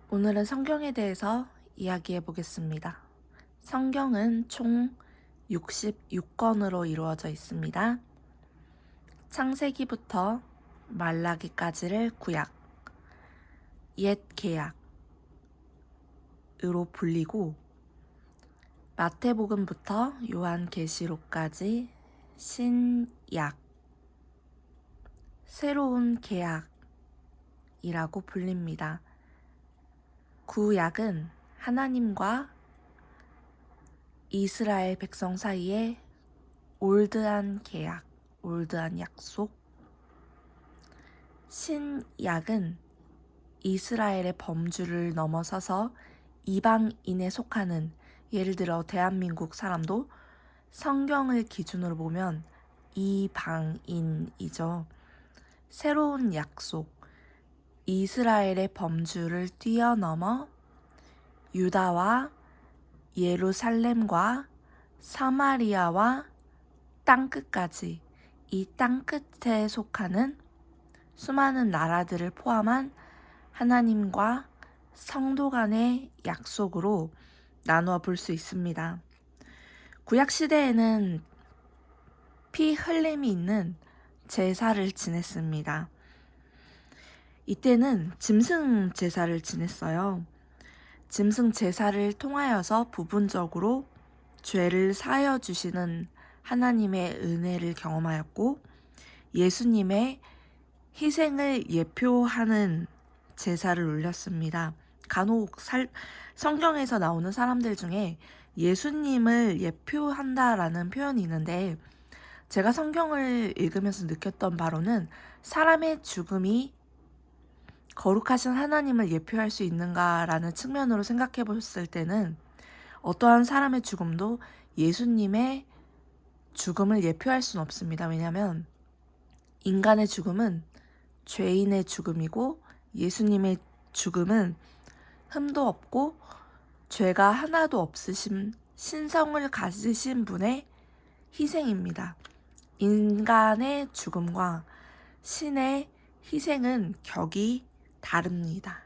오늘은 성경에 대해서 이야기해 보겠습니다. 성경은 총 66권으로 이루어져 있습니다. 창세기부터 말라기까지를 구약, 옛 계약으로 불리고 마태복음부터 요한계시록까지 신약, 새로운 계약이라고 불립니다. 구약은 하나님과 이스라엘 백성 사이에 올드한 계약, 올드한 약속. 신약은 이스라엘의 범주를 넘어서서 이방인에 속하는, 예를 들어 대한민국 사람도 성경을 기준으로 보면 이방인이죠. 새로운 약속, 이스라엘의 범주를 뛰어넘어 유다와 예루살렘과 사마리아와 땅끝까지, 이 땅끝에 속하는 수많은 나라들을 포함한 하나님과 성도 간의 약속으로 나누어 볼 수 있습니다. 구약시대에는 피 흘림이 있는 제사를 지냈습니다. 이때는 짐승 제사를 지냈어요. 짐승 제사를 통하여서 부분적으로 죄를 사하여 주시는 하나님의 은혜를 경험하였고, 예수님의 희생을 예표하는 제사를 올렸습니다. 간혹 성경에서 나오는 사람들 중에 예수님을 예표한다라는 표현이 있는데, 제가 성경을 읽으면서 느꼈던 바로는 사람의 죽음이 거룩하신 하나님을 예표할 수 있는가라는 측면으로 생각해 봤을 때는 어떠한 사람의 죽음도 예수님의 죽음을 예표할 수는 없습니다. 왜냐하면 인간의 죽음은 죄인의 죽음이고, 예수님의 죽음은 흠도 없고 죄가 하나도 없으신 신성을 가지신 분의 희생입니다. 인간의 죽음과 신의 희생은 격이 다릅니다.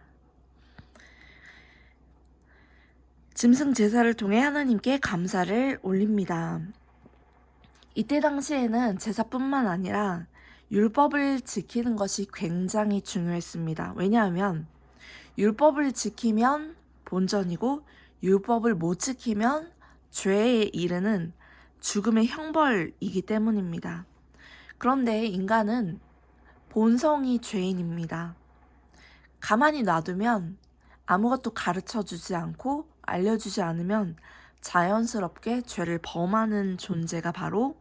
짐승 제사를 통해 하나님께 감사를 올립니다. 이때 당시에는 제사뿐만 아니라 율법을 지키는 것이 굉장히 중요했습니다. 왜냐하면 율법을 지키면 본전이고, 율법을 못 지키면 죄에 이르는 죽음의 형벌이기 때문입니다. 그런데 인간은 본성이 죄인입니다. 가만히 놔두면, 아무것도 가르쳐주지 않고 알려주지 않으면 자연스럽게 죄를 범하는 존재가 바로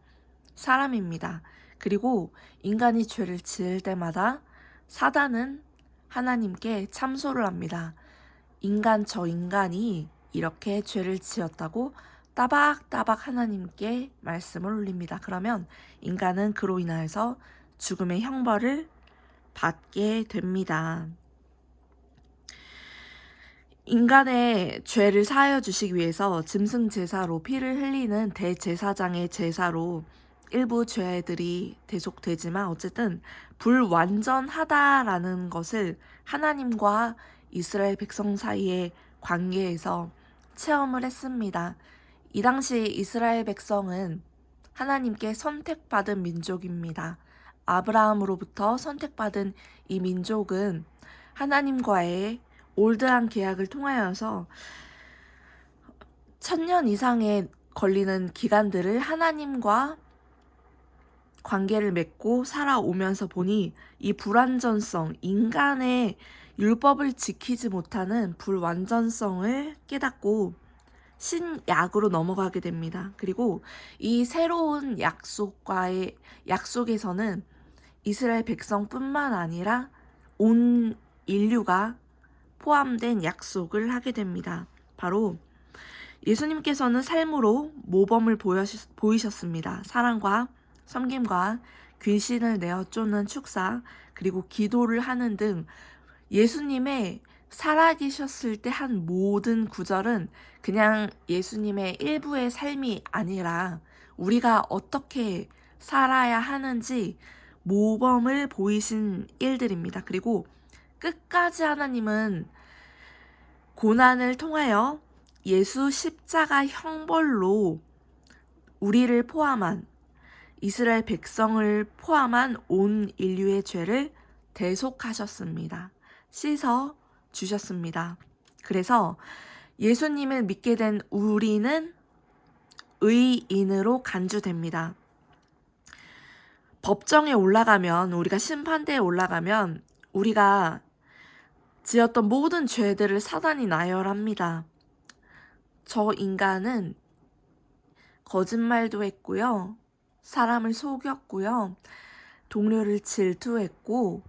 사람입니다. 그리고 인간이 죄를 지을 때마다 사단은 하나님께 참소를 합니다. 저 인간이 이렇게 죄를 지었다고 따박따박 하나님께 말씀을 올립니다. 그러면 인간은 그로 인하여서 죽음의 형벌을 받게 됩니다. 인간의 죄를 사하여 주시기 위해서 짐승 제사로 피를 흘리는 대제사장의 제사로 일부 죄들이 대속되지만, 어쨌든 불완전하다라는 것을 하나님과 이스라엘 백성 사이의 관계에서 체험을 했습니다. 이 당시 이스라엘 백성은 하나님께 선택받은 민족입니다. 아브라함으로부터 선택받은 이 민족은 하나님과의 올드한 계약을 통하여서 1000년 이상에 걸리는 기간들을 하나님과 관계를 맺고 살아오면서 보니 이 불완전성, 인간의 율법을 지키지 못하는 불완전성을 깨닫고 신약으로 넘어가게 됩니다. 그리고 이 새로운 약속에서는 이스라엘 백성뿐만 아니라 온 인류가 포함된 약속을 하게 됩니다. 바로 예수님께서는 삶으로 모범을 보이셨습니다. 사랑과 섬김과 귀신을 내어 쫓는 축사, 그리고 기도를 하는 등 예수님의 살아계셨을 때 한 모든 구절은 그냥 예수님의 일부의 삶이 아니라 우리가 어떻게 살아야 하는지 모범을 보이신 일들입니다. 그리고 끝까지 하나님은 고난을 통하여 예수 십자가 형벌로 우리를 포함한 이스라엘 백성을 포함한 온 인류의 죄를 대속하셨습니다. 씻어 주셨습니다. 그래서 예수님을 믿게 된 우리는 의인으로 간주됩니다. 법정에 올라가면, 우리가 심판대에 올라가면 우리가 지었던 모든 죄들을 사단이 나열합니다. 저 인간은 거짓말도 했고요. 사람을 속였고요. 동료를 질투했고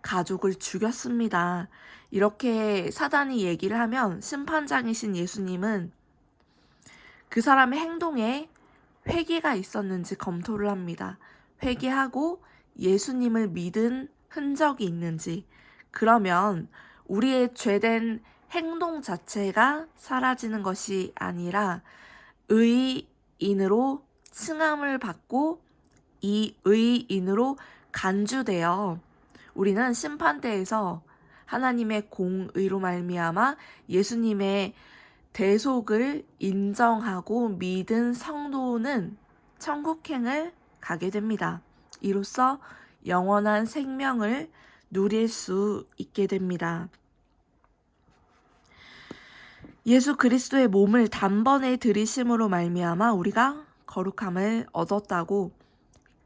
가족을 죽였습니다. 이렇게 사단이 얘기를 하면 심판장이신 예수님은 그 사람의 행동에 회개가 있었는지 검토를 합니다. 회개하고 예수님을 믿은 흔적이 있는지, 그러면 우리의 죄된 행동 자체가 사라지는 것이 아니라 의인으로 칭함을 받고 이 의인으로 간주되어 우리는 심판대에서 하나님의 공의로 말미암아 예수님의 대속을 인정하고 믿은 성도는 천국행을 가게 됩니다. 이로써 영원한 생명을 누릴 수 있게 됩니다. 예수 그리스도의 몸을 단번에 들이심으로 말미암아 우리가 거룩함을 얻었다고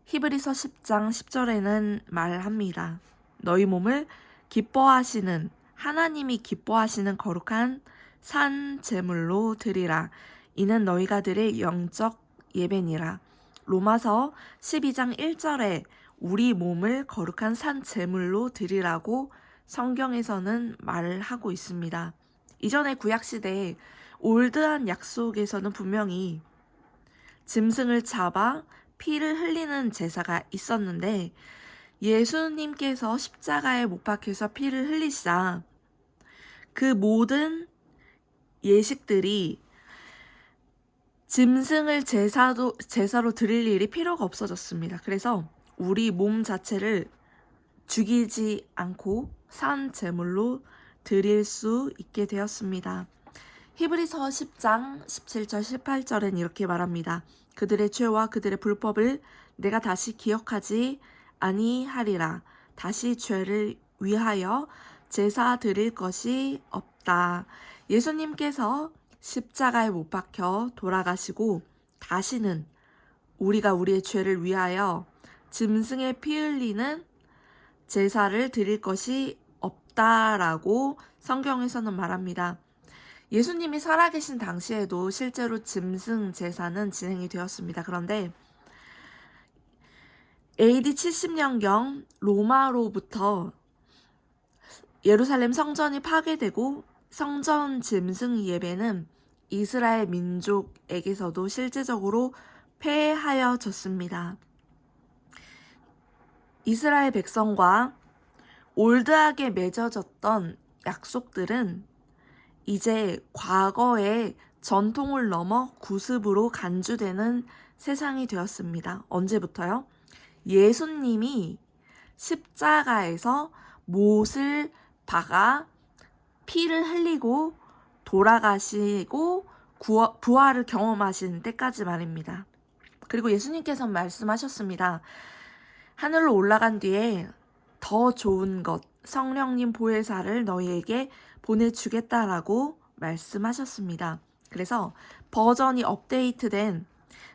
히브리서 10장 10절에는 말합니다. 너희 몸을 기뻐하시는, 하나님이 기뻐하시는 거룩한 산 제물로 드리라. 이는 너희가 드릴 영적 예배니라. 로마서 12장 1절에 우리 몸을 거룩한 산 제물로 드리라고 성경에서는 말을 하고 있습니다. 이전의 구약시대에 올드한 약속에서는 분명히 짐승을 잡아 피를 흘리는 제사가 있었는데 예수님께서 십자가에 못 박혀서 피를 흘리시자 그 모든 예식들이 짐승을 제사로 드릴 일이 필요가 없어졌습니다. 그래서 우리 몸 자체를 죽이지 않고 산 제물로 드릴 수 있게 되었습니다. 히브리서 10장 17절 18절은 이렇게 말합니다. 그들의 죄와 그들의 불법을 내가 다시 기억하지 아니하리라. 다시 죄를 위하여 제사 드릴 것이 없다. 예수님께서 십자가에 못 박혀 돌아가시고 다시는 우리가 우리의 죄를 위하여 짐승의 피 흘리는 제사를 드릴 것이 없다라고 성경에서는 말합니다. 예수님이 살아계신 당시에도 실제로 짐승 제사는 진행이 되었습니다. 그런데 AD 70년경 로마로부터 예루살렘 성전이 파괴되고 성전 짐승 예배는 이스라엘 민족에게서도 실제적으로 폐하여졌습니다. 이스라엘 백성과 올드하게 맺어졌던 약속들은 이제 과거의 전통을 넘어 구습으로 간주되는 세상이 되었습니다. 언제부터요? 예수님이 십자가에서 못을 박아 피를 흘리고 돌아가시고 부활을 경험하신 때까지 말입니다. 그리고 예수님께서 말씀하셨습니다. 하늘로 올라간 뒤에 더 좋은 것, 성령님 보혜사를 너희에게 보내주겠다라고 말씀하셨습니다. 그래서 버전이 업데이트된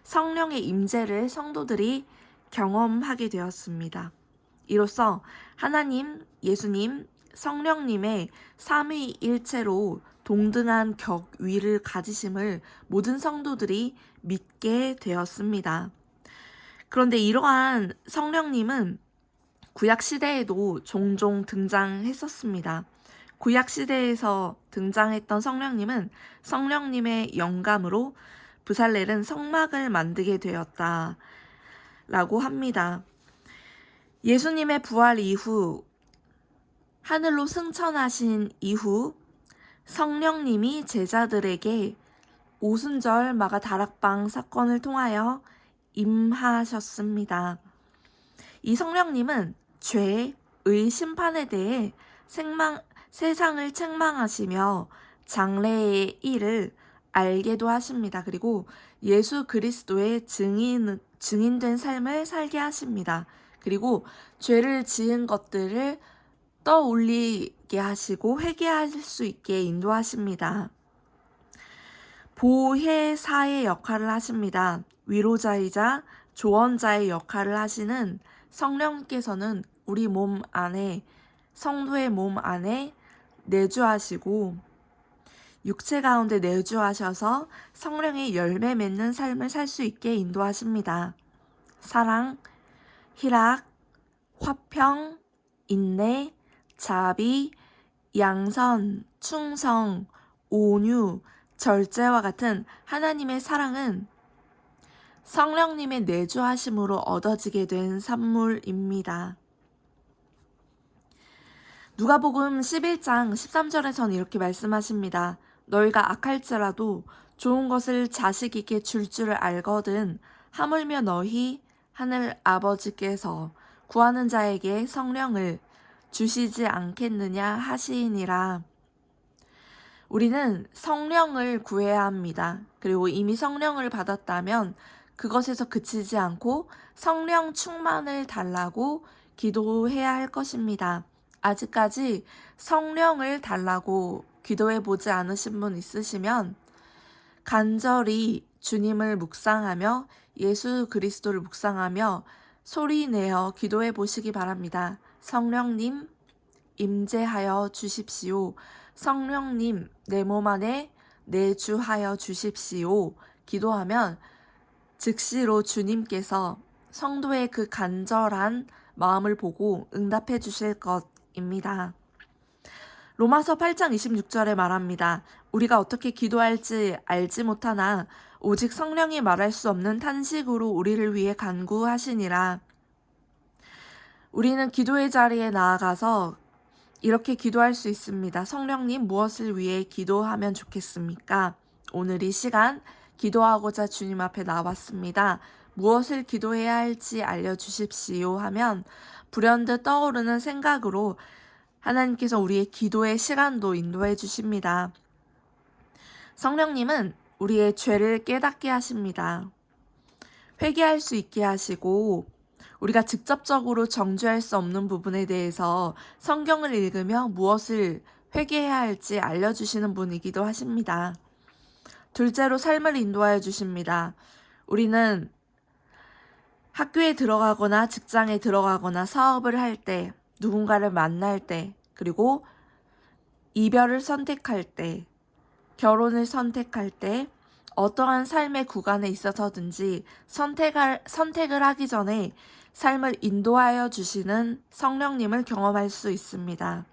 성령의 임재를 성도들이 경험하게 되었습니다. 이로써 하나님, 예수님, 성령님의 삼위일체로 동등한 격위를 가지심을 모든 성도들이 믿게 되었습니다. 그런데 이러한 성령님은 구약시대에도 종종 등장했었습니다. 구약시대에서 등장했던 성령님은 성령님의 영감으로 브살렐은 성막을 만들게 되었다라고 합니다. 예수님의 부활 이후, 하늘로 승천하신 이후 성령님이 제자들에게 오순절 마가 다락방 사건을 통하여 임하셨습니다. 이 성령님은 죄의 심판에 대해 세상을 책망하시며 장래의 일을 알게도 하십니다. 그리고 예수 그리스도의 증인된 삶을 살게 하십니다. 그리고 죄를 지은 것들을 떠올리게 하시고 회개할 수 있게 인도하십니다. 보혜사의 역할을 하십니다. 위로자이자 조언자의 역할을 하시는 성령께서는 우리 몸 안에, 성도의 몸 안에 내주하시고 육체 가운데 내주하셔서 성령의 열매 맺는 삶을 살 수 있게 인도하십니다. 사랑, 희락, 화평, 인내, 자비, 양선, 충성, 온유, 절제와 같은 하나님의 사랑은 성령님의 내주하심으로 얻어지게 된 산물입니다. 누가복음 11장 13절에서는 이렇게 말씀하십니다. 너희가 악할지라도 좋은 것을 자식에게 줄 줄을 알거든 하물며 너희 하늘 아버지께서 구하는 자에게 성령을 주시지 않겠느냐 하시니라. 우리는 성령을 구해야 합니다. 그리고 이미 성령을 받았다면 그것에서 그치지 않고 성령 충만을 달라고 기도해야 할 것입니다. 아직까지 성령을 달라고 기도해 보지 않으신 분 있으시면 간절히 주님을 묵상하며 예수 그리스도를 묵상하며 소리내어 기도해 보시기 바랍니다. 성령님 임재하여 주십시오. 성령님 내 몸 안에 내주하여 주십시오. 기도하면 즉시로 주님께서 성도의 그 간절한 마음을 보고 응답해 주실 것입니다. 로마서 8장 26절에 말합니다. 우리가 어떻게 기도할지 알지 못하나 오직 성령이 말할 수 없는 탄식으로 우리를 위해 간구하시니라. 우리는 기도의 자리에 나아가서 이렇게 기도할 수 있습니다. 성령님 무엇을 위해 기도하면 좋겠습니까? 오늘 이 시간 기도하고자 주님 앞에 나왔습니다. 무엇을 기도해야 할지 알려주십시오 하면 불현듯 떠오르는 생각으로 하나님께서 우리의 기도의 시간도 인도해 주십니다. 성령님은 우리의 죄를 깨닫게 하십니다. 회개할 수 있게 하시고 우리가 직접적으로 정죄할 수 없는 부분에 대해서 성경을 읽으며 무엇을 회개해야 할지 알려주시는 분이기도 하십니다. 둘째로 삶을 인도하여 주십니다. 우리는 학교에 들어가거나 직장에 들어가거나 사업을 할 때, 누군가를 만날 때, 그리고 이별을 선택할 때, 결혼을 선택할 때, 어떠한 삶의 구간에 있어서든지 선택을 하기 전에 삶을 인도하여 주시는 성령님을 경험할 수 있습니다.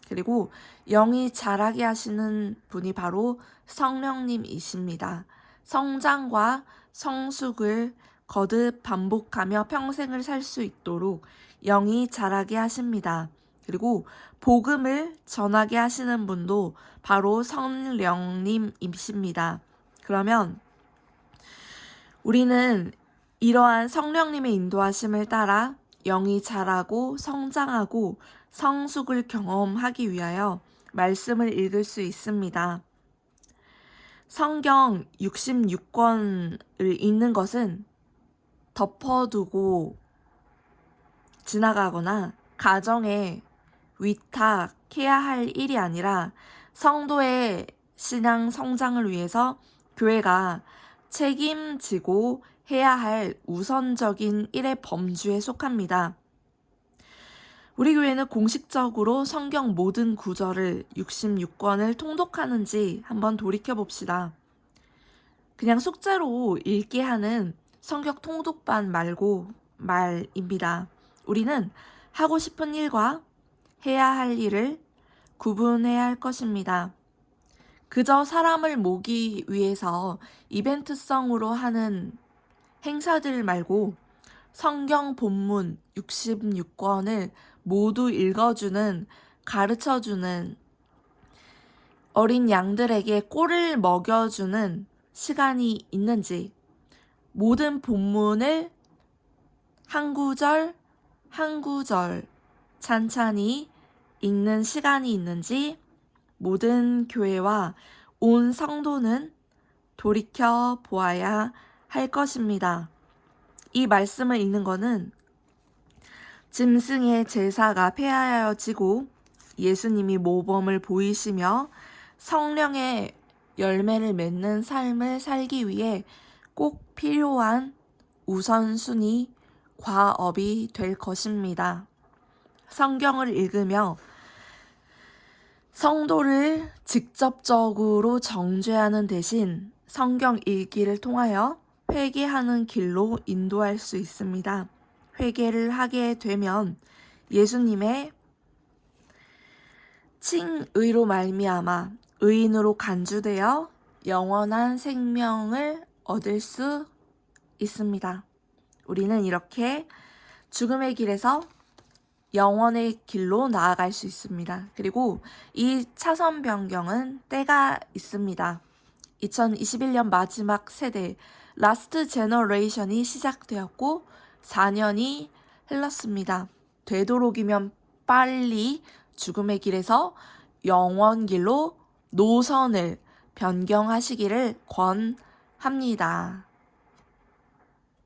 그리고 영이 자라게 하시는 분이 바로 성령님이십니다. 성장과 성숙을 거듭 반복하며 평생을 살 수 있도록 영이 자라게 하십니다. 그리고 복음을 전하게 하시는 분도 바로 성령님이십니다. 그러면 우리는 이러한 성령님의 인도하심을 따라 영이 자라고 성장하고 성숙을 경험하기 위하여 말씀을 읽을 수 있습니다. 성경 66권을 읽는 것은 덮어두고 지나가거나 가정에 위탁해야 할 일이 아니라 성도의 신앙 성장을 위해서 교회가 책임지고 해야 할 우선적인 일의 범주에 속합니다. 우리 교회는 공식적으로 성경 모든 구절을 66권을 통독하는지 한번 돌이켜봅시다. 그냥 숙제로 읽게 하는 성경 통독반 말입니다. 우리는 하고 싶은 일과 해야 할 일을 구분해야 할 것입니다. 그저 사람을 모기 위해서 이벤트성으로 하는 행사들 말고 성경 본문 66권을 모두 읽어주는, 가르쳐주는, 어린 양들에게 꼴을 먹여주는 시간이 있는지, 모든 본문을 한 구절 한 구절 찬찬히 읽는 시간이 있는지 모든 교회와 온 성도는 돌이켜 보아야 할 것입니다. 이 말씀을 읽는 것은 짐승의 제사가 폐하여지고 예수님이 모범을 보이시며 성령의 열매를 맺는 삶을 살기 위해 꼭 필요한 우선순위 과업이 될 것입니다. 성경을 읽으며 성도를 직접적으로 정죄하는 대신 성경 읽기를 통하여 회개하는 길로 인도할 수 있습니다. 회개를 하게 되면 예수님의 칭의로 말미암아 의인으로 간주되어 영원한 생명을 얻을 수 있습니다. 우리는 이렇게 죽음의 길에서 영원의 길로 나아갈 수 있습니다. 그리고 이 차선 변경은 때가 있습니다. 2021년 마지막 세대 라스트 제너레이션이 시작되었고 4년이 흘렀습니다. 되도록이면 빨리 죽음의 길에서 영원 길로 노선을 변경하시기를 권합니다.